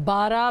12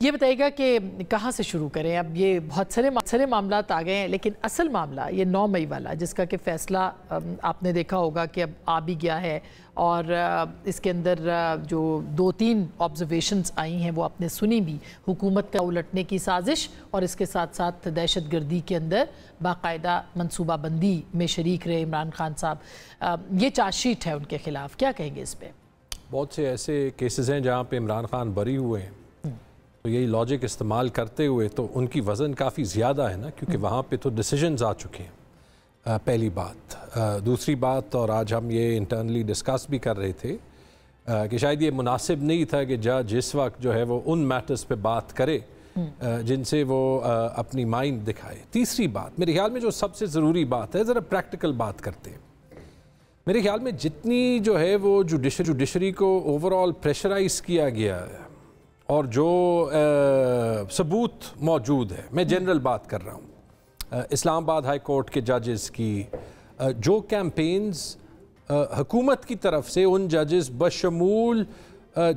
یہ بتائیے گا کہ کہاں سے شروع کریں؟ اب یہ بہت سارے معاملات آ گئے ہیں، لیکن اصل معاملہ یہ 9 مئی والا جس کا کہ فیصلہ آپ نے دیکھا ہوگا کہ اب آ بھی گیا ہے، اور اس کے اندر جو 2-3 آبزرویشنز آئی ہیں وہ آپ نے سنی بھی، حکومت کا الٹنے کی سازش اور اس کے ساتھ ساتھ دہشت گردی کے اندر باقاعدہ منصوبہ بندی میں شریک رہے عمران خان صاحب، یہ چارج شیٹ ہے ان کے خلاف، کیا کہیں گے اس پہ؟ بہت سے ایسے کیسز ہیں جہاں پہ عمران خان بری ہوئے ہیں، تو یہی لاجک استعمال کرتے ہوئے تو ان کی وزن کافی زیادہ ہے نا، کیونکہ وہاں پہ تو ڈیسیجنز آ چکے ہیں، پہلی بات۔ دوسری بات، اور آج ہم یہ انٹرنلی ڈسکس بھی کر رہے تھے کہ شاید یہ مناسب نہیں تھا کہ جج اس وقت جو ہے وہ ان میٹرز پہ بات کرے جن سے وہ اپنی مائنڈ دکھائے۔ تیسری بات، میرے خیال میں جو سب سے ضروری بات ہے، ذرا پریکٹیکل بات کرتے ہیں۔ میرے خیال میں جتنی جو ہے وہ جوڈیشری کو اوورآل پریشرائز کیا گیا ہے اور جو ثبوت موجود ہے، میں جنرل بات کر رہا ہوں، اسلام آباد ہائی کورٹ کے ججز کی جو کیمپینز حکومت کی طرف سے ان ججز بشمول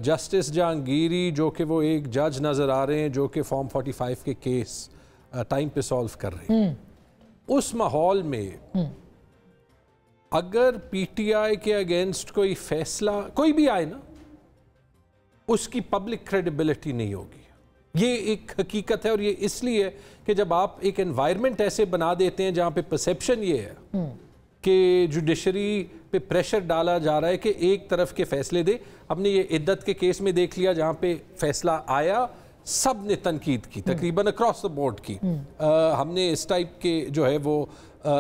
جسٹس جہانگیری، جو کہ وہ ایک جج نظر آ رہے ہیں جو کہ فارم 45 کے کیس ٹائم پہ سولو کر رہے ہیں، اس ماحول میں اگر پی ٹی آئی کے اگینسٹ کوئی فیصلہ کوئی بھی آئے نا، اس کی پبلک کریڈیبلٹی نہیں ہوگی۔ یہ ایک حقیقت ہے، اور یہ اس لیے کہ جب آپ ایک انوائرمنٹ ایسے بنا دیتے ہیں جہاں پہ پرسیپشن یہ ہے کہ جوڈیشری پہ پریشر ڈالا جا رہا ہے کہ ایک طرف کے فیصلے دے۔ ہم نے یہ عدت کے کیس میں دیکھ لیا جہاں پہ فیصلہ آیا، سب نے تنقید کی، تقریباً اکراس دا بورڈ کی۔ ہم نے اس ٹائپ کے جو ہے وہ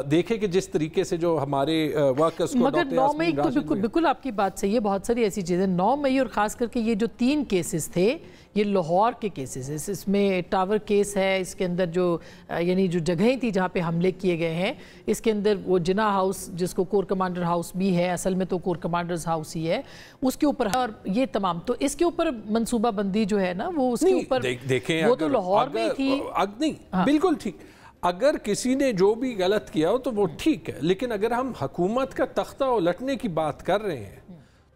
دیکھے کہ جس طریقے سے جو ہمارے ورکرز کو، مگر 9 مئی تو بالکل آپ کی بات صحیح ہے، بہت ساری ایسی چیزیں 9 مئی، اور خاص کر کے یہ جو 3 کیسز تھے یہ لاہور کے کیسز ہیں، اس میں ٹاور کیس ہے، اس کے اندر جو یعنی جو جگہیں تھی جہاں پہ حملے کیے گئے ہیں، اس کے اندر وہ جناح ہاؤس جس کو کور کمانڈر ہاؤس بھی ہے، اصل میں تو کور کمانڈرز ہاؤس ہی ہے، اس کے اوپر، اور یہ تمام تو اس کے اوپر منصوبہ بندی جو ہے نا وہ اس کے اوپر دیکھیں، وہ تو لاہور میں تھی۔ نہیں، بالکل ٹھیک، اگر کسی نے جو بھی غلط کیا ہو تو وہ ٹھیک ہے، لیکن اگر ہم حکومت کا تختہ الٹنے کی بات کر رہے ہیں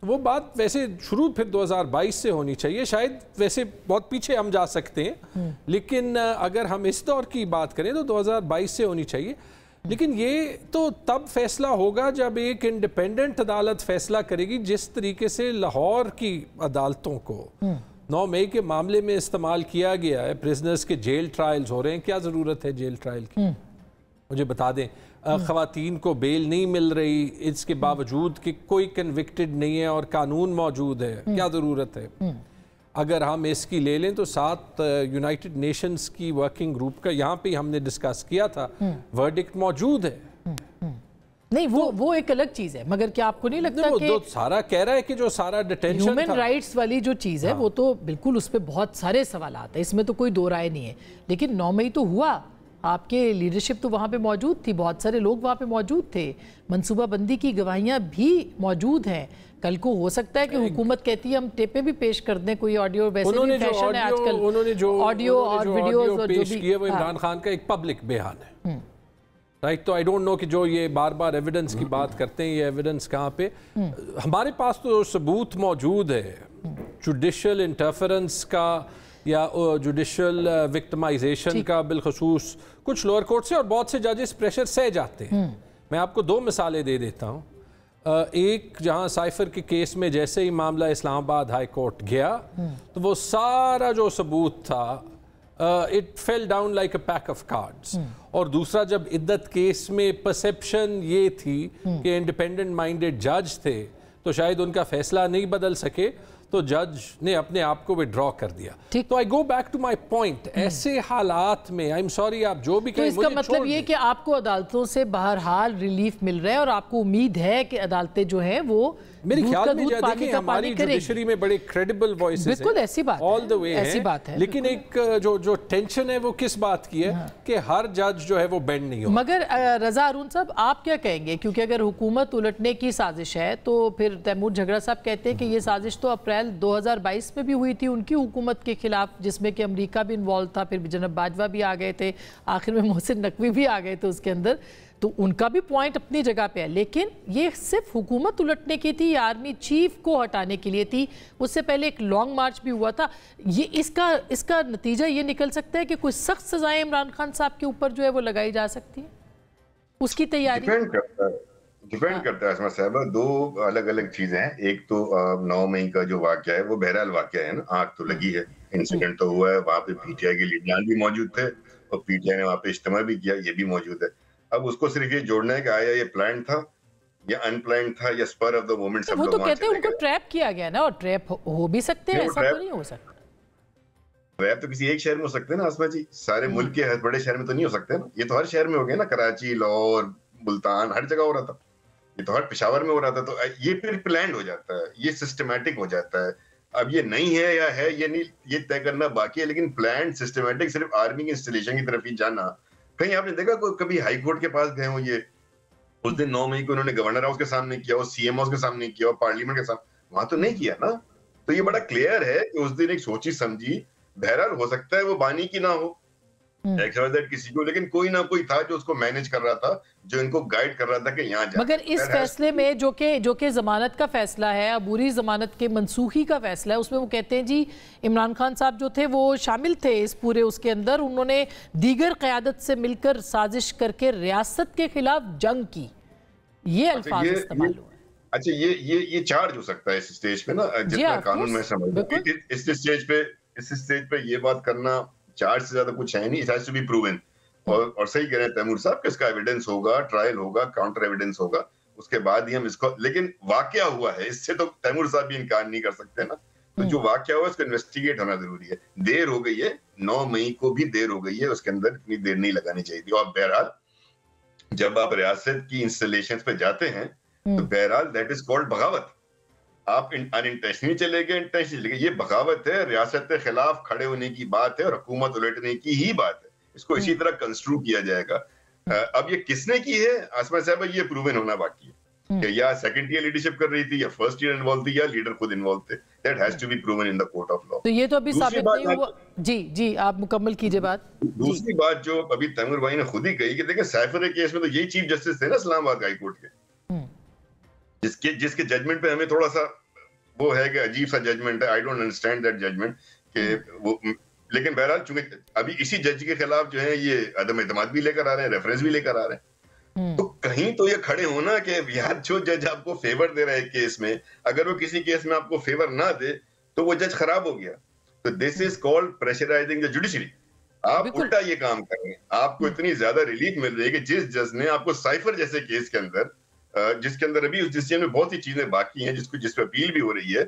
تو وہ بات ویسے شروع پھر 2022 سے ہونی چاہیے، شاید ویسے بہت پیچھے ہم جا سکتے ہیں، لیکن اگر ہم اس دور کی بات کریں تو 2022 سے ہونی چاہیے۔ لیکن یہ تو تب فیصلہ ہوگا جب ایک انڈیپینڈنٹ عدالت فیصلہ کرے گی، جس طریقے سے لاہور کی عدالتوں کو 9 مئی کے معاملے میں استعمال کیا گیا ہے، پریزنرز کے جیل ٹرائلز ہو رہے ہیں۔ کیا ضرورت ہے جیل ٹرائل کی؟ مجھے بتا دیں، خواتین کو بیل نہیں مل رہی، اس کے باوجود کہ کوئی کنوکٹڈ نہیں ہے اور قانون موجود ہے، کیا ضرورت ہے؟ اگر ہم اس کی لے لیں تو 7 یونائٹڈ نیشنز کی ورکنگ گروپ کا یہاں پہ ہم نے ڈسکس کیا تھا، ورڈکٹ موجود ہے۔ نہیں، وہ ایک الگ چیز ہے، مگر کیا آپ کو نہیں لگتا کہ جو سارا کہہ رہا ہے کہ جو سارا ڈیٹینشن ہیومن رائٹس والی جو چیز ہے وہ تو بالکل، اس پہ بہت سارے سوالات ہیں، اس میں تو کوئی دو رائے نہیں ہے، لیکن 9 مئی تو ہوا، آپ کے لیڈرشپ تو وہاں پہ موجود تھی، بہت سارے لوگ وہاں پہ موجود تھے، منصوبہ بندی کی گواہیاں بھی موجود ہیں۔ کل کو ہو سکتا ہے کہ حکومت کہتی ہے ہم ٹیپیں بھی پیش کر دیں، کوئی آڈیو، ویسے بھی فیشن ہے آج کل آڈیو اور ویڈیوز پیش کیے، وہ عمران خان کا ایک پبلک بیان ہے، رائٹ؟ تو آئی ڈونٹ نو کہ جو یہ بار بار ایویڈنس کی بات کرتے ہیں، یہ ایویڈنس کہاں پہ؟ ہمارے پاس تو ثبوت موجود ہے جوڈیشل انٹرفیرنس کا یا جوڈیشل وکٹمائزیشن کا، بالخصوص کچھ لوور کورٹ سے، اور بہت سے ججز پریشر سہ جاتے ہیں۔ میں آپ کو 2 مثالیں دے دیتا ہوں۔ ایک، جہاں سائفر کے کیس میں جیسے ہی معاملہ اسلام آباد ہائی کورٹ گیا تو وہ سارا جو ثبوت تھا it fell down like a pack of cards۔ اور دوسرا، جب عدت کیس میں پرسیپشن یہ تھی کہ انڈیپینڈنٹ مائنڈڈ جج تھے تو شاید ان کا فیصلہ نہیں بدل سکے، تو جج نے اپنے آپ کو وڈرا کر دیا۔ تو I go back to my point, ایسے حالات میں آئی ایم سوری، آپ جو بھی کہیں، تو اس کا مطلب یہ کہ آپ کو عدالتوں سے بہرحال ریلیف مل رہا ہے، اور آپ کو امید ہے کہ عدالتیں جو ہیں وہ میرے خیال میں دیکھیں ہماری جوڈیشری میں بڑے کریڈیبل وائسز ہیں، بالکل ایسی بات آل دا وے ہے، لیکن ایک جو ٹینشن ہے وہ کس بات کی ہے کہ ہر جج جو ہے وہ بینڈ نہیں ہو۔ مگر رضا ہارون صاحب، آپ کیا کہیں گے؟ کیونکہ اگر حکومت الٹنے کی سازش ہے تو پھر تیمور جھگڑا صاحب کہتے ہیں کہ یہ سازش تو اپریل 2022 میں بھی ہوئی تھی ان کی حکومت کے خلاف، جس میں کہ امریکہ بھی انوالو تھا، پھر جناب باجوہ بھی آ گئے تھے، آخر میں محسن نقوی بھی آ گئے تھے اس کے اندر، تو ان کا بھی پوائنٹ اپنی جگہ پہ ہے، لیکن یہ صرف حکومت الٹنے کی تھی، آرمی چیف کو ہٹانے کے لیے تھی، اس سے پہلے ایک لانگ مارچ بھی ہوا تھا. یہ اس کا نتیجہ یہ نکل سکتا ہے کہ کوئی سخت سزائیں عمران خان صاحب کے اوپر جو ہے وہ لگائی جا سکتی ہیں، اس کی تیاری؟ ڈیپینڈ کرتا ہے اسما صاحبہ. دو الگ الگ چیزیں ہیں. ایک تو 9 مئی کا جو واقعہ ہے وہ بہرحال واقعہ ہے نا، آگ تو لگی ہے، انسیڈنٹ تو ہوا ہے، وہاں پہ پی ٹی آئی کے لیڈران بھی موجود تھے اور پی ٹی آئی نے وہاں پہ اجتماع بھی کیا، یہ بھی موجود ہے. اب اس کو صرف یہ جوڑنا ہے کہ آیا یہ پلان تھا یا ان پلان تھا یا اسپر آف دا مومنٹ سب وہ لوگ تو وہاں کہتے ہیں چلے ان کو گئے. ٹریپ کیا گیا نا، اور ٹریپ ہو بھی سکتے ہیں، ایسا تو نہیں ہو سکتا. ٹریپ تو کسی ایک شہر میں ہو سکتے ہیں نا آسما جی، سارے ملک کے ہر بڑے شہر میں تو نہیں ہو سکتے نا. یہ تو ہر شہر میں ہو گیا نا، کراچی، لاہور، ملتان، ہر جگہ ہو رہا تھا. یہ تو ہر پشاور میں ہو رہا تھا. تو یہ پھر پلانڈ ہو جاتا ہے، یہ سسٹمیٹک ہو جاتا ہے. اب یہ نہیں ہے یا ہے یہ نہیں، یہ طے کرنا باقی ہے، لیکن پلانڈ سسٹمیٹک صرف آرمی کی انسٹالیشن کی طرف ہی جانا. کہیں آپ نے دیکھا کبھی ہائی کورٹ کے پاس گئے ہوں؟ یہ اس دن 9 مئی کو انہوں نے گورنر ہاؤس کے سامنے کیا، اور سی ایم ہاؤس کے سامنے کیا، اور پارلیمنٹ کے سامنے، وہاں تو نہیں کیا نا. تو یہ بڑا کلیئر ہے کہ اس دن ایک سوچی سمجھی، بہرحال ہو سکتا ہے وہ بانی کی نہ ہو کسی کو، لیکن کوئی نہ کوئی تھا جو اس کو مینج کر رہا تھا، جو ان کو گائیڈ کر رہا تھا کہ یہاں جا. مگر اس فیصلے میں جو کہ ضمانت کا فیصلہ ہے، عبوری ضمانت کے منسوخی کا فیصلہ ہے، اس میں وہ کہتے ہیں جی عمران خان صاحب جو تھے وہ شامل تھے اس پورے اس کے اندر، انہوں نے دیگر قیادت سے مل کر سازش کر کے ریاست کے خلاف جنگ کی، یہ الفاظ استعمال ہوئے. اچھا یہ چارج ہو سکتا ہے اس سٹیج پہ نا، جتنا قانون میں سمجھ اس سٹیج پہ یہ بات کرنا چارج سے زیادہ کچھ ہے نہیں. It has to be proven. اور صحیح کہہ رہے ہیں تیمور صاحب کہ اس کا ایویڈنس ہوگا، ٹرائل ہوگا، کاؤنٹر ایویڈنس ہوگا، اس کے بعد ہی ہم اس کو، لیکن واقعہ ہوا ہے، اس سے تو تیمور صاحب بھی انکار نہیں کر سکتے نا. تو جو واقعہ ہوا اس کو انویسٹیگیٹ ہونا ضروری ہے. دیر ہو گئی ہے، 9 مئی کو بھی دیر ہو گئی ہے، اس کے اندر اتنی دیر نہیں لگانی چاہیے تھی. اور بہرحال جب آپ ریاست کی انسٹالیشن پہ جاتے ہیں تو بہرحال دیٹ از کالڈ بغاوت. آپ انٹینشنلی چلے گئے، انٹینشنلی چلے گئے، یہ بغاوت ہے، ریاست کے خلاف کھڑے ہونے کی بات ہے اور حکومت الٹنے کی ہی بات ہے. اس کو اسی طرح کنسٹرو کیا جائے گا. اب یہ کس نے کی ہے آسما صاحب، یہ پروون ہونا باقی ہے کہ یا سیکنڈ ایئر لیڈرشپ کر رہی تھی، یا فرسٹ ایئر انوالو تھی، یا لیڈر خود انوالو تھے. That has to be proven in the court of law. تو یہ تو ابھی ثابت نہیں ہوا. جی آپ مکمل کیجئے بات. دوسری بات جو ابھی تیمور بھائی نے خود ہی کہی کہ دیکھیں سائفر کیس میں تو یہی چیف جسٹس تھے نا اسلام آباد ہائی کورٹ کے، جس کے ججمنٹ پہ ہمیں تھوڑا سا وہ ہے کہ عجیب سا ججمنٹ ہے. I don't understand that judgement کہ وہ، لیکن بہرحال چونکہ ابھی اسی جج کے خلاف جو ہے یہ عدم اعتماد بھی لے کر آ رہے ہیں، ریفرنس بھی لے کر آ رہے ہیں. تو کہیں تو یہ کھڑے ہونا کہ یار جو جج آپ کو فیور دے رہا ہے کیس میں، اگر وہ کسی کیس میں آپ کو فیور نہ دے تو وہ جج خراب ہو گیا. تو this is called pressurising the judiciary. آپ الٹا یہ کام کر رہے ہیں. آپ کو اتنی زیادہ ریلیف مل رہی ہے کہ جس جج نے آپ کو سائفر جیسے کیس کے اندر، جس کے اندر ابھی اس ڈیسیژن میں بہت سی چیزیں باقی ہیں، جس پہ اپیل بھی ہو رہی ہے،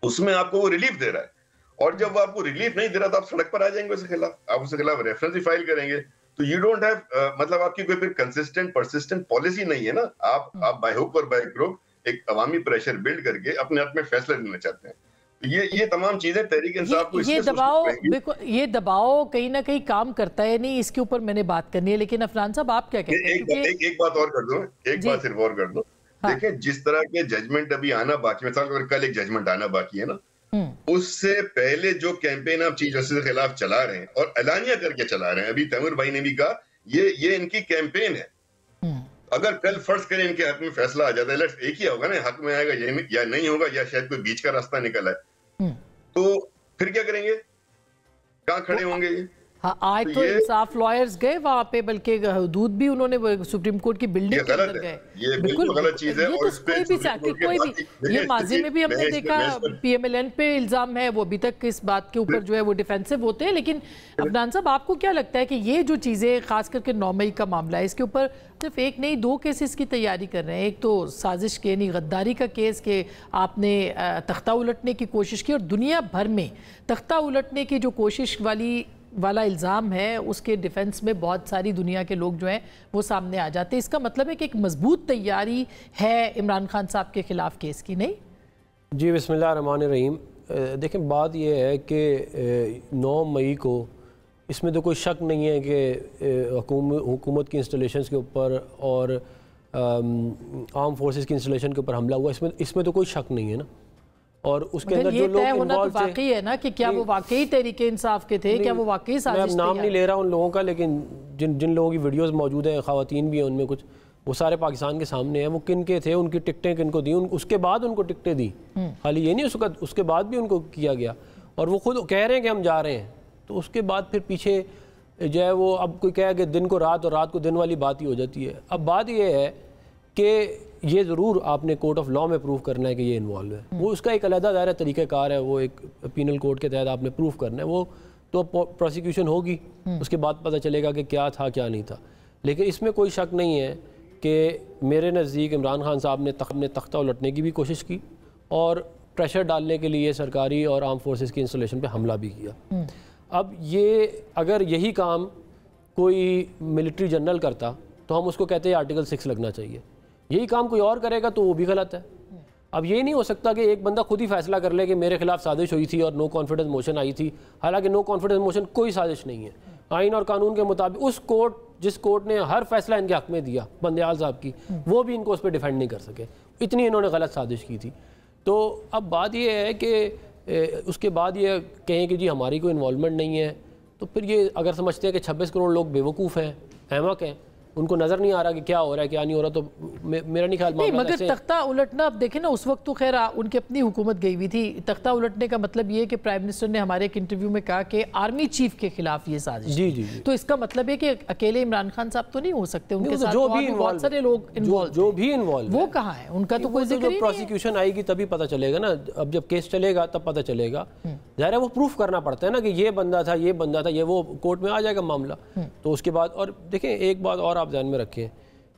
اس میں آپ کو وہ ریلیف دے رہا ہے. اور جب وہ آپ کو ریلیف نہیں دے رہا تو آپ سڑک پر آ جائیں گے اس کے خلاف، آپ اس کے خلاف ریفرنس بھی فائل کریں گے. تو یو ڈونٹ ہیو، مطلب آپ کی کوئی پھر کنسسٹنٹ پرسسٹنٹ پالیسی نہیں ہے نا. آپ بائی ہوک اور بائی کروک ایک عوامی پریشر بلڈ کر کے اپنے ہاتھ میں فیصلہ لینا چاہتے ہیں. یہ تمام چیزیں تحریک انصاف کو یہ دباؤ کہیں نہ کہیں کام کرتا ہے نہیں، اس کے اوپر میں نے بات کرنی ہے. لیکن عفنان صاحب آپ کیا کہتے ہیں؟ ایک بات اور کر دوں، ایک بات صرف اور کر دوں. دیکھیں جس طرح کے ججمنٹ ابھی آنا باقی ہے، مثال کل ایک ججمنٹ آنا باقی ہے نا، اس سے پہلے جو کیمپین آپ چیف جسٹس کے خلاف چلا رہے ہیں اور اعلانیہ کر کے چلا رہے ہیں، ابھی تیمور بھائی نے بھی کہا یہ ان کی کیمپین ہے. اگر کل فرض کریں ان کے حق میں فیصلہ آ جاتا ہے، ایک ہی ہوگا نا، حق میں آئے گا یا نہیں ہوگا، یا شاید کوئی بیچ کا راستہ نکل آئے، تو پھر کیا کریں گے؟ کہاں کھڑے ہوں گے؟ ہاں آج تو انصاف لائرز گئے وہاں پہ، بلکہ حدود بھی انہوں نے سپریم کورٹ کی بلڈنگ کے اندر گئے. یہ بالکل غلط چیز ہے. یہ تو کوئی بھی یہ ماضی میں بھی ہم نے دیکھا پی ایم ایل این پہ الزام ہے، وہ ابھی تک اس بات کے اوپر جو ہے وہ ڈیفینسو ہوتے ہیں. لیکن عفنان صاحب آپ کو کیا لگتا ہے کہ یہ جو چیزیں خاص کر کے 9 مئی کا معاملہ ہے، اس کے اوپر صرف ایک نہیں 2 کیسز کی تیاری کر رہے ہیں. ایک تو سازش کے یعنی غداری کا کیس کہ آپ نے تختہ الٹنے کی کوشش کی، اور دنیا بھر میں تختہ الٹنے کی جو کوشش والا الزام ہے اس کے ڈیفنس میں بہت ساری دنیا کے لوگ جو ہیں وہ سامنے آ جاتے ہیں. اس کا مطلب ہے کہ ایک مضبوط تیاری ہے عمران خان صاحب کے خلاف کیس کی، نہیں؟ جی بسم اللہ الرحمن الرحیم. دیکھیں بات یہ ہے کہ 9 مئی کو اس میں تو کوئی شک نہیں ہے کہ حکومت کی انسٹالیشنز کے اوپر اور آرم فورسز کی انسٹالیشن کے اوپر حملہ ہوا، اس میں تو کوئی شک نہیں ہے نا. اور اس کے اندر جو لوگ انوالو تھے، واقعی ہے نا کہ کیا وہ واقعی تحریک انصاف کے تھے، کیا وہ واقعی سازش تھے؟ میں نام نہیں لے رہا ان لوگوں کا، لیکن جن لوگوں کی ویڈیوز موجود ہیں، خواتین بھی ہیں ان میں کچھ، وہ سارے پاکستان کے سامنے ہیں، وہ کن کے تھے، ان کی ٹکٹیں کن کو دی، اس کے بعد ان کو ٹکٹیں دی، خالی یہ نہیں اس کے بعد بھی ان کو کیا گیا، اور وہ خود کہہ رہے ہیں کہ ہم جا رہے ہیں، تو اس کے بعد پھر پیچھے جو ہے وہ اب کوئی کہے کہ دن کو رات اور رات کو دن والی بات ہی ہو جاتی ہے۔ اب بات یہ ہے کہ یہ ضرور آپ نے کورٹ آف لاء میں پروف کرنا ہے کہ یہ انوالو ہے، وہ اس کا ایک علیحدہ دائرہ طریقہ کار ہے، وہ ایک پینل کوڈ کے تحت آپ نے پروف کرنا ہے، وہ تو پروسیکیوشن ہوگی، اس کے بعد پتہ چلے گا کہ کیا تھا کیا نہیں تھا، لیکن اس میں کوئی شک نہیں ہے کہ میرے نزدیک عمران خان صاحب نے تختہ الٹنے کی بھی کوشش کی اور پریشر ڈالنے کے لیے سرکاری اور آرم فورسز کی انسٹالیشن پہ حملہ بھی کیا۔ اب یہ اگر یہی کام کوئی ملٹری جنرل کرتا تو ہم اس کو کہتے ہیں آرٹیکل 6 لگنا چاہیے، یہی کام کوئی اور کرے گا تو وہ بھی غلط ہے۔ اب یہ نہیں ہو سکتا کہ ایک بندہ خود ہی فیصلہ کر لے کہ میرے خلاف سازش ہوئی تھی اور نو کانفیڈنس موشن آئی تھی، حالانکہ نو کانفیڈنس موشن کوئی سازش نہیں ہے، آئین اور قانون کے مطابق اس جس کورٹ نے ہر فیصلہ ان کے حق میں دیا بندیال صاحب کی، وہ بھی ان کو اس پہ ڈیفینڈ نہیں کر سکے، اتنی انہوں نے غلط سازش کی تھی۔ تو اب بات یہ ہے کہ اس کے بعد یہ کہیں کہ جی ہماری کوئی انوالومنٹ نہیں ہے، تو پھر یہ اگر سمجھتے ہیں کہ 26 کروڑ لوگ بیوقوف ہیں، احمق ہیں، ان کو نظر نہیں آ رہا کہ کیا ہو رہا ہے کیا نہیں ہو رہا، تو میرا نہیں خیال نہیں، مگر تختہ الٹنا، اب دیکھیں نا اس وقت تو خیر ان کی اپنی حکومت گئی ہوئی تھی، تختہ الٹنے کا مطلب یہ کہ پرائم منسٹر نے ہمارے ایک انٹرویو میں کہا کہ آرمی چیف کے خلاف یہ سازش، جی، تو اس کا مطلب ہے کہ اکیلے عمران خان صاحب تو نہیں ہو سکتے، ان کے ساتھ بہت سارے لوگ جو بھی انوالو، وہ کہاں ہیں، ان کا تو کوئی ذکر ہی نہیں ہے۔ پروسیکیوشن آئے گی تبھی پتہ چلے گا نا، اب جب کیس چلے گا تب پتہ چلے گا، ظاہر ہے وہ پروف کرنا پڑتا ہے نا کہ یہ بندہ تھا یہ بندہ تھا، یہ وہ کورٹ میں آ جائے گا معاملہ، تو اس کے بعد۔ اور دیکھیں ایک بات اور آپ ذہن میں رکھیں،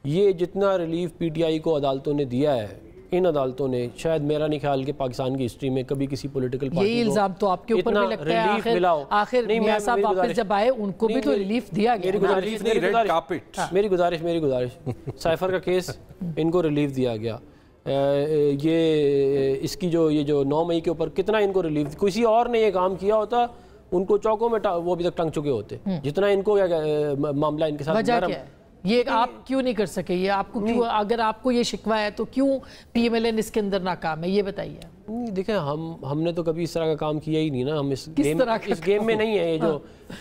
یہ جتنا ریلیف پی ٹی آئی کو عدالتوں نے دیا ہے، ان عدالتوں نے شاید میرا نہیں خیال کہ پاکستان کی ہسٹری میں کبھی کسی پولیٹیکل پارٹی کو یہی الزام تو آپ کے اوپر بھی لگتا ہے، آخر میاں صاحب واپس جب آئے ان کو بھی تو ریلیف دیا گیا۔ میری گزارش سائفر کا کیس ان کو ریلیف دیا گیا، یہ اس کی یہ جو 9 مئی کے اوپر کتنا ان کو ریلیف، کسی اور نے یہ کام کیا ہوتا ان کو چوکوں میں وہ ابھی تک ٹنگ چکے ہوتے، جتنا ان کو معاملہ ان کے ساتھ وجہ کیا ہے؟ یہ آپ کیوں نہیں کر سکے؟ یہ آپ کو کیوں، اگر آپ کو یہ شکوہ ہے تو کیوں پی ایم ایل این اس کے اندر ناکام ہے، یہ بتائیے۔ دیکھیں ہم نے تو کبھی اس طرح کا کام کیا ہی نہیں نا، ہم اس گیم میں نہیں ہے،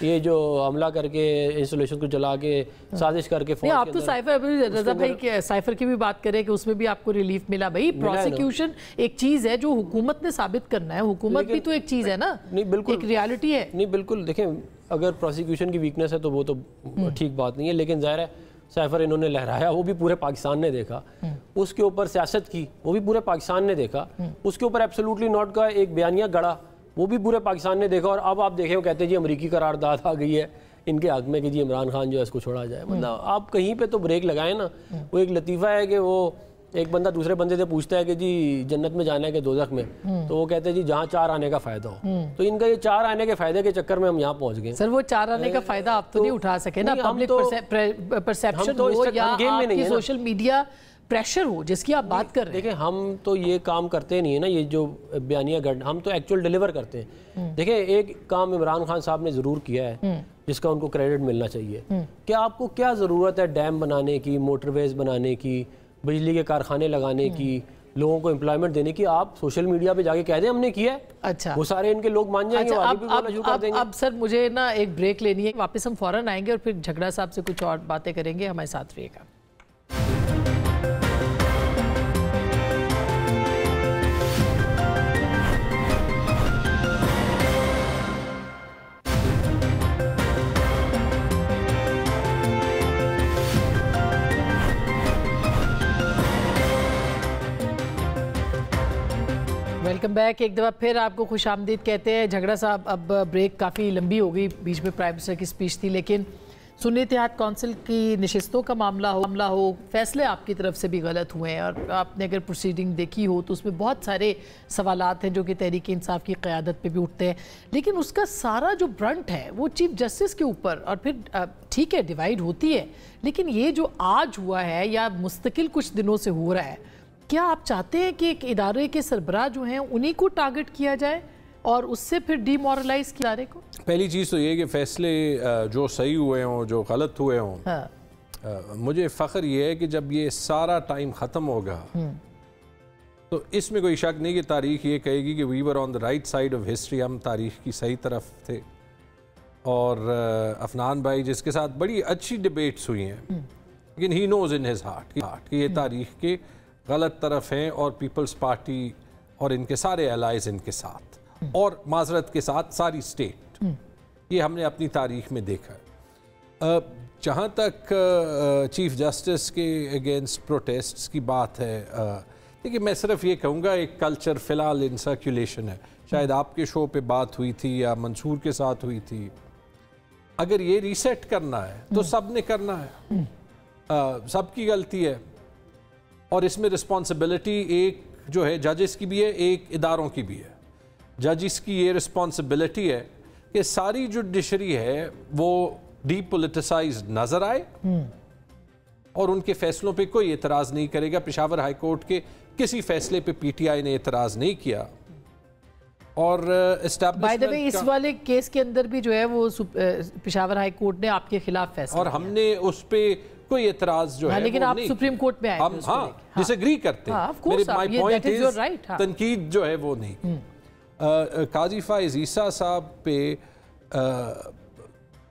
یہ جو حملہ کر کے انسٹالیشن کو جلا کے سازش کر کے فوج، آپ تو سائفر رضا بھائی کے سائفر کی بھی بات کریں کہ اس میں بھی آپ کو ریلیف ملا۔ بھائی پروسیکیوشن ایک چیز ہے جو حکومت نے ثابت کرنا ہے، حکومت بھی تو ایک چیز ہے نا، ایک ریالٹی ہے۔ نہیں بالکل، دیکھیں اگر پروسیکیوشن کی ویکنس ہے تو وہ تو ٹھیک بات نہیں ہے، لیکن ظاہر ہے سائفر انہوں نے لہرایا، وہ بھی پورے پاکستان نے دیکھا، اس کے اوپر سیاست کی وہ بھی پورے پاکستان نے دیکھا، اس کے اوپر ایبسولوٹلی ناٹ کا ایک بیانیہ گڑا وہ بھی پورے پاکستان نے دیکھا، اور اب آپ دیکھیں وہ کہتے ہیں جی امریکی قرارداد آ گئی ہے ان کے حق میں کہ جی عمران خان جو ہے اس کو چھوڑا جائے۔ مطلب آپ کہیں پہ تو بریک لگائیں نا۔ وہ ایک لطیفہ ہے کہ وہ ایک بندہ دوسرے بندے سے پوچھتا ہے کہ جی جنت میں جانا ہے کہ دوزخ میں، تو وہ کہتے ہیں جی جہاں 4 آنے کا فائدہ ہو، تو ان کا یہ 4 آنے کے فائدے کے چکر میں ہم یہاں پہنچ گئے۔ سر وہ 4 آنے کا فائدہ آپ تو نہیں اٹھا سکے نا، پبلک پرسیپشن ہو یا آپ کی سوشل میڈیا پریشر ہو جس کی آپ بات کر رہے ہیں۔ دیکھیں ہم تو یہ کام کرتے نہیں ہیں نا، یہ جو بیانیہ گڑھ، ہم تو ایکچوئل ڈیلیور کرتے ہیں۔ دیکھیں ایک کام عمران خان صاحب نے ضرور کیا ہے جس کا ان کو کریڈٹ ملنا چاہیے، کہ آپ کو کیا ضرورت ہے ڈیم بنانے کی، موٹر ویز بنانے کی، بجلی کے کارخانے لگانے کی، لوگوں کو امپلائمنٹ دینے کی، آپ سوشل میڈیا پہ جا کے کہہ دیں ہم نے کیا ہے، اچھا وہ سارے ان کے لوگ مان جائیں گے، وہ آگے بھی بولنا شروع کر دیں گے۔ اب سر مجھے نا ایک بریک لینی ہے، واپس ہم فوراً آئیں گے اور پھر جھگڑا صاحب سے کچھ اور باتیں کریں گے، ہمارے ساتھ رہیے گا۔ ویلکم بیک، ایک دفعہ پھر آپ کو خوش آمدید کہتے ہیں۔ جھگڑا صاحب اب بریک کافی لمبی ہو گئی، بیچ میں پرائم منسٹر کی سپیچ تھی، لیکن سنی اتحاد کونسل کی نشستوں کا معاملہ ہو، فیصلے آپ کی طرف سے بھی غلط ہوئے ہیں، اور آپ نے اگر پروسیڈنگ دیکھی ہو تو اس میں بہت سارے سوالات ہیں جو کہ تحریک انصاف کی قیادت پہ بھی اٹھتے ہیں، لیکن اس کا سارا جو برنٹ ہے وہ چیف جسٹس کے اوپر، اور پھر ٹھیک ہے ڈیوائیڈ ہوتی ہے، لیکن یہ جو آج ہوا ہے یا مستقل کچھ دنوں سے ہو رہا ہے، کیا آپ چاہتے ہیں کہ ایک ادارے کے سربراہ جو ہیں انہی کو ٹارگٹ کیا جائے اور اس سے پھر ڈی مورلائز کیا ادارے کو؟ پہلی چیز تو یہ کہ فیصلے جو صحیح ہوئے ہوں جو غلط ہوئے ہوں، مجھے فخر یہ ہے کہ جب یہ سارا ٹائم ختم ہوگا تو اس میں کوئی شک نہیں کہ تاریخ یہ کہے گی کہ we were on the right side of history, ہم تاریخ کی صحیح طرف تھے. اور عفنان بھائی جس کے ساتھ بڑی اچھی ڈبیٹس ہوئی ہیں، لیکن ہی نوز ان ہز ہارٹ کہ یہ تاریخ کے غلط طرف ہیں، اور پیپلز پارٹی اور ان کے سارے الائز ان کے ساتھ، اور معذرت کے ساتھ ساری اسٹیٹ، یہ ہم نے اپنی تاریخ میں دیکھا ہے. جہاں تک چیف جسٹس کے اگینسٹ پروٹیسٹس کی بات ہے، دیکھیے میں صرف یہ کہوں گا ایک کلچر فی الحال ان سرکولیشن ہے، شاید آپ کے شو پہ بات ہوئی تھی یا منصور کے ساتھ ہوئی تھی. اگر یہ ریسیٹ کرنا ہے تو سب نے کرنا ہے، سب کی غلطی ہے، اور اس میں رسپانسبلٹی ایک جو ہے ججز کی بھی ہے، ایک اداروں کی بھی ہے. ججز کی یہ رسپانسبلٹی ہے کہ ساری جوڈیشری ہے وہ ڈی پولیٹیسائزڈ نظر آئے، اور ان کے فیصلوں پہ کوئی اعتراض نہیں کرے گا. پشاور ہائی کورٹ کے کسی فیصلے پہ پی ٹی آئی نے اعتراض نہیں کیا. اور بائی دا وے اس والے کیس کے اندر بھی جو ہے وہ پشاور ہائی کورٹ نے آپ کے خلاف فیصلہ، اور ہم نے اس پہ کوئی اعتراض جو ہے، لیکن آپ سپریم کورٹ میں آئے، ہم ڈس ایگری کرتے ہیں. مائی پوائنٹ از تنقید جو ہے وہ نہیں. قاضی فائز عیسیٰ صاحب پہ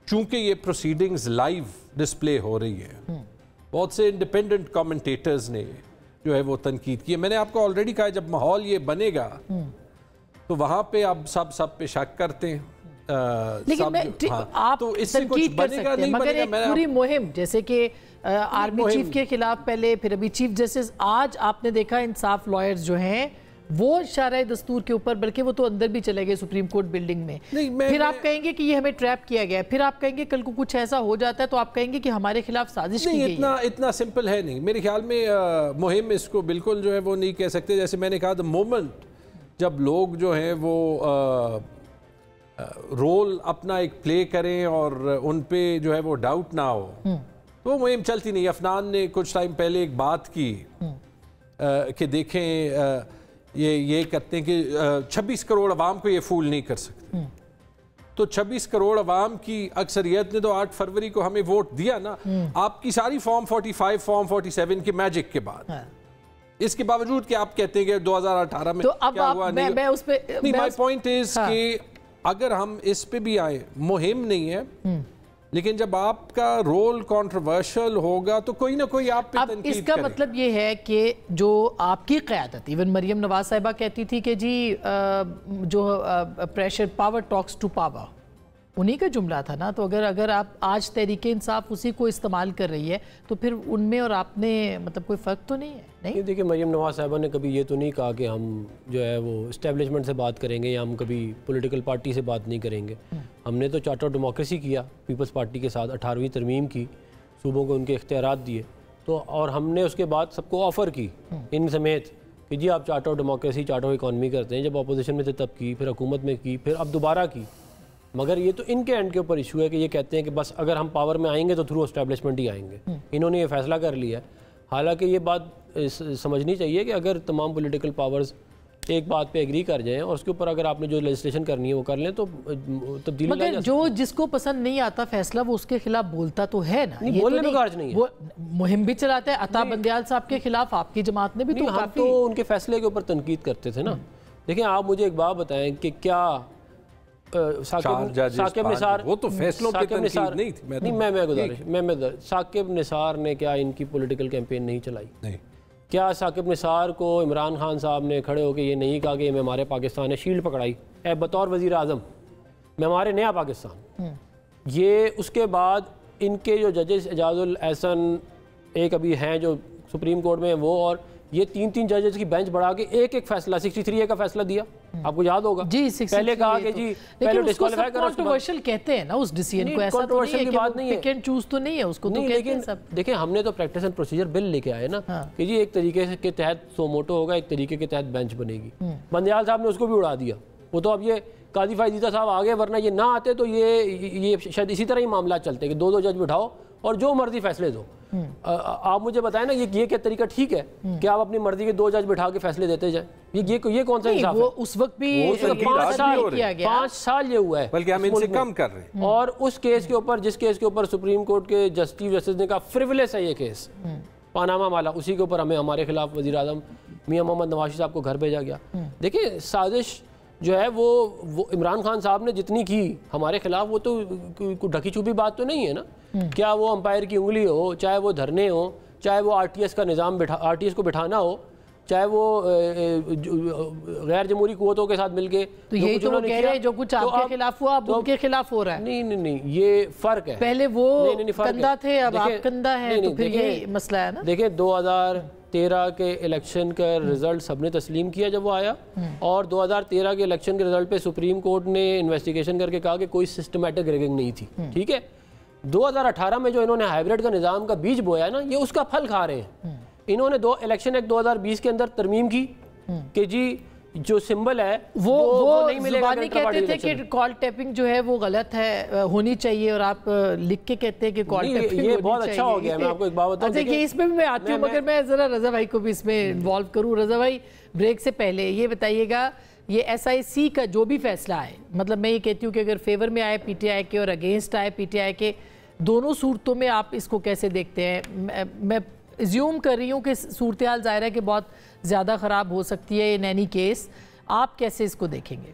چونکہ یہ پروسیڈنگز لائیو ڈسپلے ہو رہی ہے، بہت سے انڈیپینڈنٹ کامنٹیٹرز نے جو ہے وہ تنقید کی ہے. میں نے آپ کو آلریڈی کہا جب ماحول یہ بنے گا تو وہاں پہ اب سب پہ شک کرتے ہیں. لیکن آپ تنقید کر سکتے ہیں، مگر ایک پوری مہم جیسے کہ آرمی چیف کے خلاف پہلے، پھر ابھی چیف جسٹس، آج آپ نے دیکھا انصاف لائرز جو ہیں وہ شرع دستور کے اوپر، بلکہ وہ تو اندر بھی چلے گئے سپریم کورٹ بلڈنگ میں. پھر آپ کہیں گے کہ یہ ہمیں ٹریپ کیا گیا ہے، پھر آپ کہیں گے کل کو کچھ ایسا ہو جاتا ہے تو آپ کہیں گے کہ ہمارے خلاف سازش کی گئی ہے. اتنا سمپل ہے نہیں میرے خیال میں. مہم اس کو بالکل جو ہے وہ نہیں کہہ سکتے. جیسے میں نے کہا دا مومنٹ جب لوگ جو ہیں وہ رول اپنا ایک پلے کریں اور ان پہ جو ہے وہ ڈاؤٹ نہ ہو تو وہ مہم چلتی نہیں. عفنان نے کچھ ٹائم پہلے ایک بات کی کہ دیکھیں یہ کہتے ہیں کہ 26 کروڑ عوام کو یہ فول نہیں کر سکتے. تو 26 کروڑ عوام کی اکثریت نے تو 8 فروری کو ہمیں ووٹ دیا نا. آپ کی ساری فارم 45 فارم 47 کے میجک کے بعد، اس کے باوجود کہ آپ کہتے ہیں کہ 2018 میں کیا ہوا نہیں. مائی پوائنٹ از کہ اگر ہم اس پہ بھی آئے، مہم نہیں ہے، لیکن جب آپ کا رول کنٹروورشل ہوگا تو کوئی نہ کوئی آپ پہ تنقید کرے. اس کا مطلب یہ ہے کہ جو آپ کی قیادت، ایون مریم نواز صاحبہ کہتی تھی کہ جی جو pressure power talks to power, انہی کا جملہ تھا نا. تو اگر آپ آج تحریک انصاف اسی کو استعمال کر رہی ہے تو پھر ان میں اور آپ نے مطلب کوئی فرق تو نہیں ہے؟ نہیں دیکھیں، مریم نواز صاحبہ نے کبھی یہ تو نہیں کہا کہ ہم جو ہے وہ اسٹیبلشمنٹ سے بات کریں گے یا ہم کبھی پولیٹیکل پارٹی سے بات نہیں کریں گے. ہم نے تو چارٹر آف ڈیموکریسی کیا پیپلز پارٹی کے ساتھ، 18ویں ترمیم کی، صوبوں کو ان کے اختیارات دیے تو، اور ہم نے اس کے بعد سب کو آفر کی ان سمیت کہ جی آپ charter of democracy, charter of economy کرتے ہیں. جب اپوزیشن میں تھے تب کی، پھر حکومت میں کی، پھر اب دوبارہ کی. مگر یہ تو ان کے اینڈ کے اوپر ایشو ہے کہ یہ کہتے ہیں کہ بس اگر ہم پاور میں آئیں گے تو تھرو اسٹیبلشمنٹ ہی آئیں گے. انہوں نے یہ فیصلہ کر لیا ہے. حالانکہ یہ بات سمجھنی چاہیے کہ اگر تمام پولیٹیکل پاورز ایک بات پہ ایگری کر جائیں اور اس کے اوپر اگر آپ نے جو لیجسلیشن کرنی ہے وہ کر لیں تو تبدیلی لائی جا سکتی ہے. جو جس کو پسند نہیں آتا فیصلہ وہ اس کے خلاف بولتا تو ہے نا. بولنے میں کارج نہیں ہے. وہ مہم بھی چلاتا ہے. عطا بندیال صاحب کے خلاف آپ کی جماعت نے بھی تو ہم تو ان کے فیصلے کے اوپر تنقید کرتے تھے نا. دیکھیں آپ مجھے ایک بات بتائیں کہ کیا ثاقب نثار، وہ تو فیصلوں پہ تنقید نہیں تھی. نہیں میں گزارش ثاقب نثار نے کیا ان کی پولیٹیکل کیمپین نہیں چلائی؟ نہیں. کیا ثاقب نثار کو عمران خان صاحب نے کھڑے ہو کے یہ نہیں کہا کہ میں ہمارے پاکستان نے شیلڈ پکڑائی اے بطور وزیر اعظم، میں ہمارے نیا پاکستان. یہ اس کے بعد ان کے جو ججز اعجاز الاحسن ایک ابھی ہیں جو سپریم کورٹ میں ہیں وہ، اور یہ 3 ججز کی بینچ بڑھا کے ایک فیصلہ 63A کا فیصلہ دیا. آپ کو یاد ہوگا جی پہلے کہا کہ جی پہلے ڈسکوالیفائی کرو. کنٹروورشل کہتے ہیں نا اس ڈیسیژن کو. ایسا تو نہیں ہے کہ پک اینڈ چوز تو نہیں ہے اس کو تو کہتے ہیں سب. دیکھیں ہم نے تو پریکٹس اینڈ پروسیجر بل لے کے آئے نا کہ جی ایک طریقے کے تحت سو موٹو ہوگا، ایک طریقے کے تحت بینچ بنے گی. بندیال صاحب نے اس کو بھی اڑا دیا. وہ تو اب یہ قاضی فائز عیسیٰ صاحب آگے، ورنہ یہ نہ آتے تو یہ شاید اسی طرح ہی معاملات چلتے کہ 2 جج بٹھاؤ اور جو مرضی فیصلے دو. آپ مجھے بتائیں نا یہ کیا طریقہ ٹھیک ہے کہ آپ اپنی مرضی کے 2 جج بٹھا کے فیصلے دیتے جائیں؟ یہ کون سا انصاف ہے؟ اس وقت بھی 5 سال یہ ہوا ہے، بلکہ ہم ان سے کم کر رہے ہیں. اور اس کیس کے اوپر، جس کیس کے اوپر سپریم کورٹ کے چیف جسٹس نے کہا فریولس ہے یہ کیس، پاناما مالا، اسی کے اوپر ہمیں ہمارے خلاف وزیر اعظم میاں محمد نواز صاحب کو گھر بھیجا گیا. دیکھیں سازش جو ہے وہ عمران خان صاحب نے جتنی کی ہمارے خلاف، وہ تو کوئی ڈھکی چھپی بات تو نہیں ہے نا. کیا وہ امپائر کی انگلی ہو، چاہے وہ دھرنے ہوں، چاہے وہ RTS کا نظام RTS کو بٹھانا ہو، چاہے وہ غیر جمہوری قوتوں کے ساتھ مل کے، تو یہی تو وہ کہہ رہے ہیں جو کچھ آپ کے خلاف ہوا اب ان کے خلاف ہو رہا ہے. نہیں یہ فرق ہے. پہلے وہ کندہ تھے، اب آپ کندہ ہیں، تو پھر یہ مسئلہ ہے نا. دیکھیں 2013 کے الیکشن کا رزلٹ سب نے تسلیم کیا جب وہ آیا، اور 2013 کے الیکشن کے رزلٹ پہ سپریم کورٹ نے انویسٹیگیشن کر کے کہا کہ کوئی سسٹمیٹک ریگنگ نہیں تھی. ٹھیک ہے، 2018 میں جو انہوں نے ہائیبریڈ کا نظام کا بیج بویا نا، یہ اس کا پھل کھا رہے ہیں. انہوں نے الیکشن ایکٹ 2020 کے اندر ترمیم کی کہ جی جو سمبل ہے وہ نہیں ملے گا. زبانی کہتے تھے کہ کال ٹیپنگ جو ہے وہ غلط ہے، ہونی چاہیے، اور آپ لکھ کے کہتے ہیں کہ کال ٹیپنگ ہونی چاہیے. یہ بہت اچھا ہو گیا. میں آپ کو ایک بات بتاؤں، اچھا یہ اس میں بھی میں آتی ہوں، مگر میں ذرا رضا بھائی کو بھی اس میں انوالو کروں. رضا بھائی بریک سے پہلے یہ بتائیے گا، یہ SIC کا جو بھی فیصلہ آئے، مطلب میں یہ کہتی ہوں کہ اگر فیور میں آئے PTI کے اور اگینسٹ آئے PTI کے، دونوں صورتوں میں آپ اس کو کیسے دیکھتے ہیں؟ میں ایزیوم کر رہی ہوں کہ صورتحال ظاہر ہے کہ بہت زیادہ خراب ہو سکتی ہے ان اینی کیس، آپ کیسے اس کو دیکھیں گے؟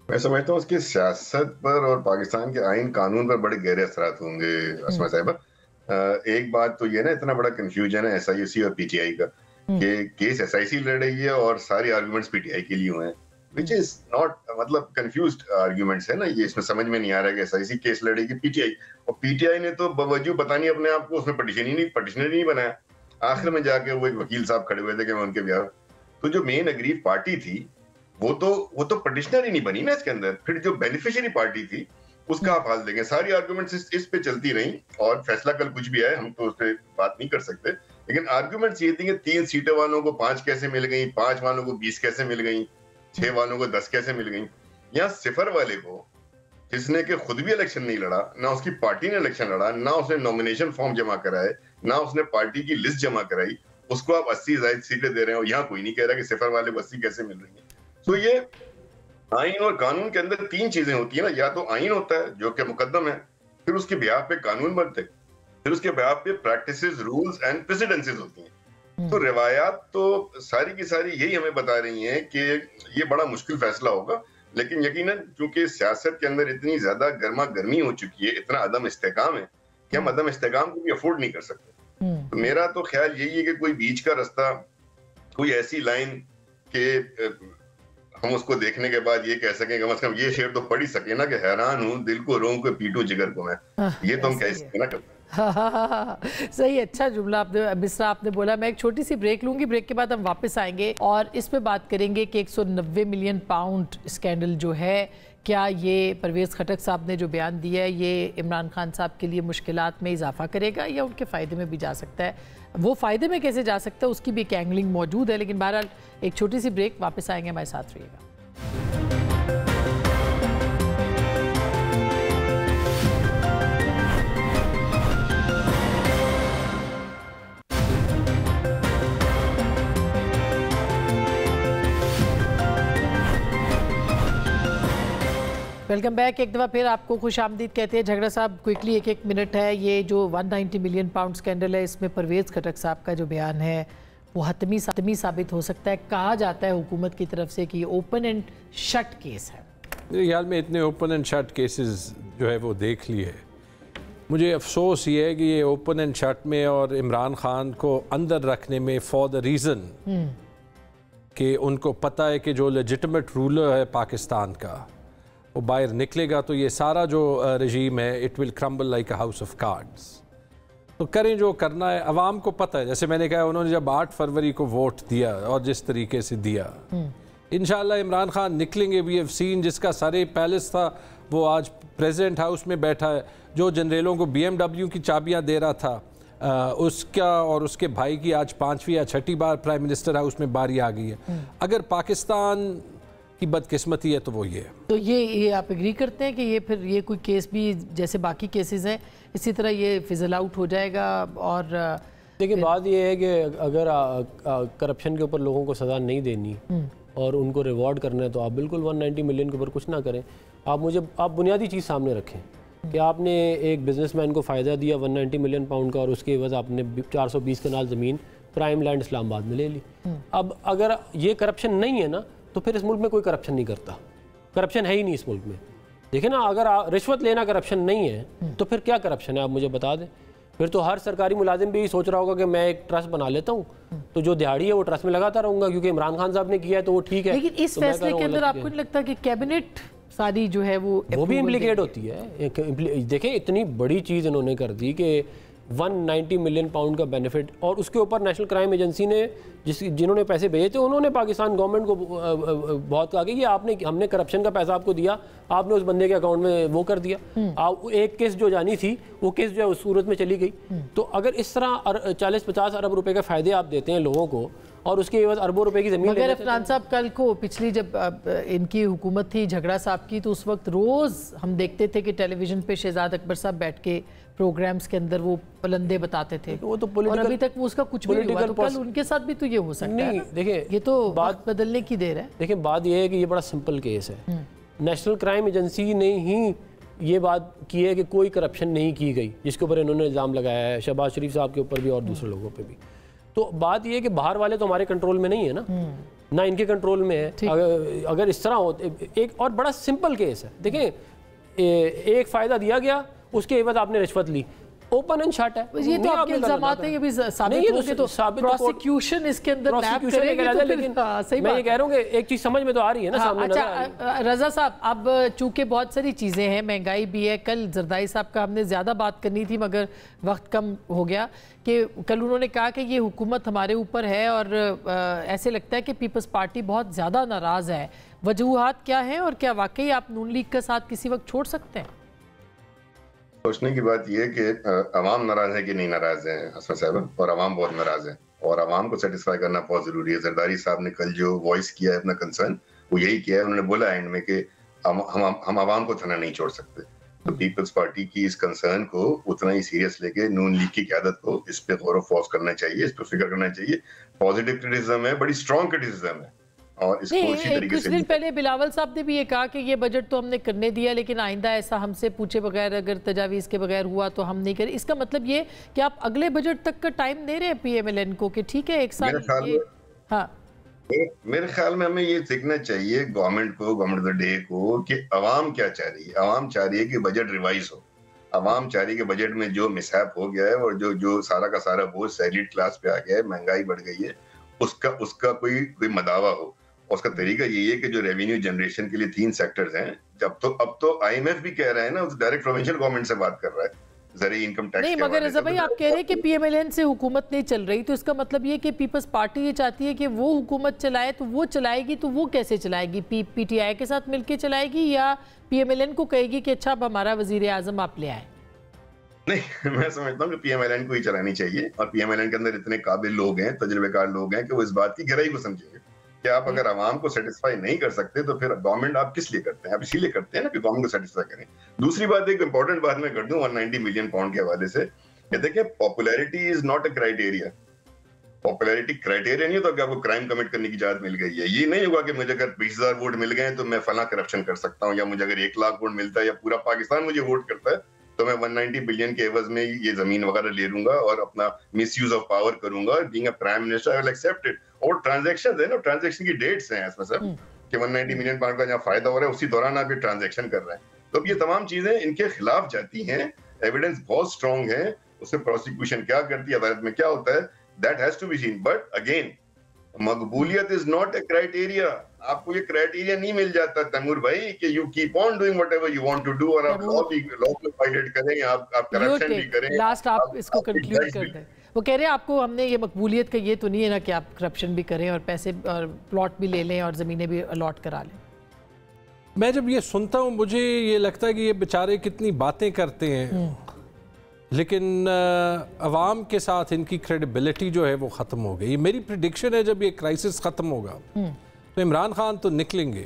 میں سمجھتا ہوں اس کی سیاست پر اور پاکستان کے آئین قانون پر بڑے گہرے اثرات ہوں گے. اسما صاحبہ، ایک بات تو یہ نا، اتنا بڑا کنفیوژن ہے SIC اور PTI کا کہ کیس SIC لڑ رہی ہے اور ساری آرگومنٹس PTI کے لیے ہوئے ہیں، which is not مطلب کنفیوزڈ آرگیومنٹس ہے نا. یہ اس میں سمجھ میں نہیں آ رہا ہے کہ SIC کیس لڑے گی PTI، اور PTI نے تو باوجود پتہ نہیں اپنے آپ کو اس میں پٹیشنر نہیں بنایا. آخر میں جا کے وہ ایک وکیل صاحب کھڑے ہوئے تھے کہ میں ان کے بیاہ، تو جو مین اگریو پارٹی تھی وہ تو پٹیشنر ہی نہیں بنی نا اس کے اندر. پھر جو بینیفیشری پارٹی تھی اس کا آپ حال دیکھیں. ساری آرگومنٹس اس پہ چلتی رہیں، اور فیصلہ کل کچھ بھی آئے ہم تو اس پہ بات نہیں کر سکتے، لیکن آرگومنٹس یہ تھی کہ 3 سیٹیں والوں کو 5 کیسے مل گئیں، 5 والوں کو 20 کیسے مل گئیں، 6 والوں کو 10 کیسے مل گئیں. یہاں 0 والے کو، جس نے کہ خود بھی الیکشن نہیں لڑا، نہ اس کی پارٹی نے الیکشن لڑا، نہ اس نے نومینیشن فارم جمع کرائے، نہ اس نے پارٹی کی لسٹ جمع کرائی، اس کو آپ 80 زائد سیٹیں دے رہے ہیں. اور یہاں کوئی نہیں کہہ رہا کہ 0 والے کو 80 کیسے مل رہی ہیں. تو یہ آئین اور قانون کے اندر 3 چیزیں ہوتی ہیں نا. یا تو آئین ہوتا ہے جو کہ مقدم ہے، پھر اس کے بیاہ پہ قانون بنتے، پھر اس کے بیاہ پہ پریکٹسز، رولز اینڈ پریسیڈنسز ہوتی ہیں. تو روایات تو ساری کی ساری یہی ہمیں بتا رہی ہیں کہ یہ بڑا مشکل فیصلہ ہوگا. لیکن یقیناً چونکہ سیاست کے اندر اتنی زیادہ گرما گرمی ہو چکی ہے، اتنا عدم استحکام ہے کہ ہم عدم استحکام کو بھی افورڈ نہیں کر سکتے. تو میرا تو خیال یہی ہے کہ کوئی بیچ کا رستہ، کوئی ایسی لائن کہ ہم اس کو دیکھنے کے بعد یہ کہہ سکیں، کم از کم یہ شعر تو پڑھ ہی سکیں نا کہ حیران ہوں دل کو روں کو پیٹوں جگر کو میں. یہ تو ہم کہہ سکیں نا. صحیح، اچھا جملہ آپ نے مصرع آپ نے بولا. میں ایک چھوٹی سی بریک لوں گی، بریک کے بعد ہم واپس آئیں گے اور اس پہ بات کریں گے کہ 190 ملین پاؤنڈ اسکینڈل جو ہے، کیا یہ پرویز خٹک صاحب نے جو بیان دیا ہے یہ عمران خان صاحب کے لیے مشکلات میں اضافہ کرے گا یا ان کے فائدے میں بھی جا سکتا ہے؟ وہ فائدے میں کیسے جا سکتا ہے اس کی بھی ایک اینگلنگ موجود ہے. لیکن بہرحال ایک چھوٹی سی بریک، واپس آئیں گے، ہمارے ساتھ رہیے گا. Welcome back. ایک دفعہ پھر آپ کو خوش آمدید کہتے ہیں. جھگڑا صاحب کوئکلی 1 منٹ ہے. یہ جو 190 ملین پاؤنڈ اسکینڈل ہے، اس میں پرویز خٹک صاحب کا جو بیان ہے وہ حتمی ثابت ہو سکتا ہے. کہا جاتا ہے حکومت کی طرف سے کہ یہ اوپن اینڈ شٹ کیس ہے. میرے خیال میں اتنے اوپن اینڈ شٹ کیسز جو ہے وہ دیکھ لیے. مجھے افسوس یہ ہے کہ یہ اوپن اینڈ شٹ میں اور عمران خان کو اندر رکھنے میں فار دا ریزن کہ ان کو پتہ ہے کہ جو لیجٹمیٹ رولر ہے پاکستان کا وہ باہر نکلے گا تو یہ سارا جو رجیم ہے it will crumble like a house of cards. تو کریں جو کرنا ہے. عوام کو پتہ ہے، جیسے میں نے کہا انہوں نے جب 8 فروری کو ووٹ دیا اور جس طریقے سے دیا، انشاءاللہ عمران خان نکلیں گے. وی ہیو سین جس کا سارے پیلس تھا وہ آج پریزیڈنٹ ہاؤس میں بیٹھا ہے. جو جنریلوں کو BMW کی چابیاں دے رہا تھا اس کا اور اس کے بھائی کی آج 5ویں یا 6ٹھی بار پرائم منسٹر ہاؤس میں باری آ گئی ہے. اگر پاکستان کی بدقسمتی ہے تو وہ یہ ہے. تو یہ آپ اگری کرتے ہیں کہ یہ پھر یہ کوئی کیس بھی جیسے باقی کیسز ہیں اسی طرح یہ فزل آؤٹ ہو جائے گا؟ اور دیکھیں بات یہ ہے کہ اگر کرپشن کے اوپر لوگوں کو سزا نہیں دینی اور ان کو ریوارڈ کرنا ہے تو آپ بالکل 190 ملین کے اوپر کچھ نہ کریں. آپ بنیادی چیز سامنے رکھیں کہ آپ نے ایک بزنس مین کو فائدہ دیا 190 ملین پاؤنڈ کا اور اس کے عوض آپ نے 420 کنال زمین پرائم لینڈ اسلام آباد میں لے لی. اب اگر یہ کرپشن نہیں ہے نا تو پھر اس ملک میں کوئی کرپشن نہیں کرتا. کرپشن ہے ہی نہیں اس ملک میں. دیکھیں نا, اگر رشوت لینا کرپشن نہیں ہے تو پھر کیا کرپشن ہے, آپ مجھے بتا دیں. پھر تو ہر سرکاری ملازم بھی سوچ رہا ہوگا کہ میں ایک ٹرسٹ بنا لیتا ہوں تو جو دیہڑی ہے وہ ٹرسٹ میں لگاتا رہوں گا کیونکہ عمران خان صاحب نے کیا ہے تو وہ ٹھیک ہے. لیکن اس فیصلے کے اندر آپ کو نہیں لگتا کہ کیبنٹ ساری جو ہے وہ بھی امپلیکیٹ ہوتی ہے؟ دیکھیں اتنی بڑی چیز انہوں نے کر دی کہ 190 ملین پاؤنڈ کا بینیفٹ, اور اس کے اوپر نیشنل کرائم ایجنسی نے جنہوں نے پیسے بھیجے تھے انہوں نے پاکستان گورنمنٹ کو بہت کہا کہ یہ ہم نے کرپشن کا پیسہ آپ کو دیا, آپ نے اس بندے کے اکاؤنٹ میں وہ کر دیا. ایک کیس جو جانی تھی وہ کیس جو ہے اس صورت میں چلی گئی. تو اگر اس طرح 40-50 ارب روپے کے فائدے آپ دیتے ہیں لوگوں کو اور اس کے عوض اربوں روپے کی زمین, مگر عفنان صاحب کل کو پچھلی جب ان کی حکومت تھی جھگڑا صاحب کی تو اس وقت روز ہم دیکھتے تھے کہ ٹیلی ویژن پہ شہزاد اکبر صاحب بیٹھ کے پروگرامز کے اندر وہ پلندے بتاتے تھے, وہ تو اور ابھی تک وہ اس کا کچھ بھی نہیں ہوا. تو کل ان کے ساتھ بھی تو یہ ہو سکتا ہے. دیکھیں یہ تو بات بدلنے کی دیر ہے. دیکھیں بات یہ ہے کہ یہ بڑا سمپل کیس ہے. نیشنل کرائم ایجنسی نے ہی یہ بات کی ہے کہ کوئی کرپشن نہیں کی گئی جس کے اوپر انہوں نے الزام لگایا ہے شہباز شریف صاحب کے اوپر بھی اور دوسرے لوگوں پہ بھی. تو بات یہ ہے کہ باہر والے تو ہمارے کنٹرول میں نہیں ہے نا, نہ ان کے کنٹرول میں ہے. اگر اس طرح ہوتے, ایک اور بڑا سمپل کیس ہے. دیکھیں ایک فائدہ دیا گیا, اس کے عوض آپ نے رشوت لی, اوپن اینڈ شٹ ہے. یہ تو آپ کے الزامات ہیں, یہ بھی ثابت ہو گئے تو پروسیکیوشن اس کے اندر لیب کرے گی. لیکن میں یہ کہہ رہا ہوں کہ ایک چیز سمجھ میں تو آ رہی ہے نا سامنے. اچھا رضا صاحب, اب چونکہ بہت ساری چیزیں ہیں, مہنگائی بھی ہے, کل زردائی صاحب کا ہم نے زیادہ بات کرنی تھی مگر وقت کم ہو گیا, کہ کل انہوں نے کہا کہ یہ حکومت ہمارے اوپر ہے اور ایسے لگتا ہے کہ پیپلز پارٹی بہت زیادہ ناراض ہے. وجوہات کیا ہیں اور کیا واقعی آپ نون لیگ کا ساتھ کسی وقت چھوڑ سکتے ہیں؟ سوچنے کی بات یہ ہے کہ عوام ناراض ہے کہ نہیں ناراض ہیں حسن صاحب, اور عوام بہت ناراض ہیں اور عوام کو سیٹسفائی کرنا بہت ضروری ہے. زرداری صاحب نے کل جو وائس کیا ہے اپنا کنسرن, وہ یہی کیا ہے. انہوں نے بولا اینڈ میں کہ ہم عوام کو تھنا نہیں چھوڑ سکتے. تو پیپلز پارٹی کی اس کنسرن کو اتنا ہی سیریس لے کے نون لیگ کی قیادت کو اس پہ غور و خوض کرنا چاہیے, اس پہ فکر کرنا چاہیے. پازیٹیو کرٹیسزم ہے, بڑی اسٹرانگ کرٹیسزم ہے, اور اس کو اسی طریقے سے. کچھ دن پہلے بلاول صاحب نے بھی یہ کہا کہ یہ بجٹ تو ہم نے کرنے دیا لیکن آئندہ ایسا ہم سے پوچھے بغیر اگر تجاویز کے بغیر ہوا تو ہم نہیں کریں. اس کا مطلب یہ کہ آپ اگلے بجٹ تک کا ٹائم دے رہے ہیں پی ایم ایل این کو کہ ٹھیک ہے ایک سال. ہاں میرے خیال میں ہمیں یہ دیکھنا چاہیے گورنمنٹ کو, گورنمنٹ آف دا ڈے کو, کہ عوام کیا چاہ رہی ہے. عوام چاہ رہی ہے کہ بجٹ ریوائز ہو. عوام چاہ رہی ہے کہ بجٹ میں جو مسہپ ہو گیا ہے اور جو سارا کا سارا بوجھ سیلیڈ کلاس پہ آ گیا ہے, مہنگائی بڑھ گئی ہے, اس کا کوئی مداوع ہو. اس کا طریقہ یہی ہے کہ جو ریونیو جنریشن کے لیے 3 سیکٹرز ہیں, اب تو آئی ایم ایف بھی کہہ رہا ہے نا, ڈائریکٹ پروونشل گورنمنٹ سے بات کر رہا ہے زرعی انکم ٹیکس. نہیں مگر رضا بھائی آپ کہہ رہے ہیں کہ پی ایم ایل این سے حکومت نہیں چل رہی, تو اس کا مطلب یہ کہ پیپلز پارٹی یہ چاہتی ہے کہ وہ حکومت چلائے, تو وہ چلائے گی تو وہ کیسے چلائے گی؟ پی ٹی آئی کے ساتھ مل کے چلائے گی یا پی ایم ایل این کو کہے گی کہ اچھا اب ہمارا وزیر اعظم آپ لے آئے؟ نہیں, میں سمجھتا ہوں کہ پی ایم ایل این کو ہی چلانی چاہیے, اور پی ایم ایل این کے اندر اتنے قابل لوگ ہیں, تجربے کار لوگ ہیں کہ وہ اس بات کی گہرائی کو سمجھیں گے کہ آپ اگر عوام کو سیٹسفائی نہیں کر سکتے تو پھر گورنمنٹ آپ کس لیے کرتے ہیں؟ آپ اسی لیے کرتے ہیں نا کہ گورنمنٹ کو سیٹسفائی کریں. دوسری بات, ایک امپورٹنٹ بات میں کر دوں 190 ملین پاؤنڈ کے حوالے سے, کہ دیکھیں popularity is not a criteria. Popularity criteria نہیں ہوتا کہ آپ کو کرائم کمٹ کرنے کی اجازت مل گئی ہے. یہ نہیں ہوگا کہ مجھے اگر 20,000 ووٹ مل گئے تو میں فلاں کرپشن کر سکتا ہوں, یا مجھے اگر 1 لاکھ ووٹ ملتا ہے یا پورا پاکستان مجھے ووٹ کرتا ہے تو میں 190 بلین کے عوض میں یہ زمین وغیرہ لے لوں گا اور اپنا مس یوز آف پاور کروں گا. Being a prime minister I will accept it. اور ٹرانزیکشن ہے نا, ٹرانزیکشن کی ڈیٹس ہیں اس میں سر, کہ 190 ملین پاؤنڈ کا جہاں فائدہ ہو رہا ہے اسی دوران آپ یہ ٹرانزیکشن کر رہے ہیں. تو اب یہ تمام چیزیں ان کے خلاف جاتی ہیں, ایویڈنس بہت اسٹرانگ ہے. اس سے پروسیکیوشن کیا کرتی ہے, عدالت میں کیا ہوتا ہے, that has to be seen. But again مقبولیت از ناٹ اے کرائٹیریا. آپ کو یہ کرائٹیریا نہیں مل جاتا تیمور بھائی کہ you keep on doing whatever you want to do, اور آپ لا کو وائلیٹ کریں, آپ کرپشن بھی کریں. لاسٹ آپ اس کو کنکلوڈ کر دیں. وہ کہہ رہے ہیں آپ کو ہم نے یہ مقبولیت کا یہ تو نہیں ہے نا کہ آپ کرپشن بھی کریں اور پیسے اور پلاٹ بھی لے لیں اور زمینیں بھی الاٹ کرا لیں. میں جب یہ سنتا ہوں مجھے یہ لگتا ہے کہ یہ بیچارے کتنی باتیں کرتے ہیں, لیکن عوام کے ساتھ ان کی کریڈیبلٹی جو ہے وہ ختم ہو گئی. میری پریڈکشن ہے جب یہ کرائسس ختم ہوگا تو عمران خان تو نکلیں گے,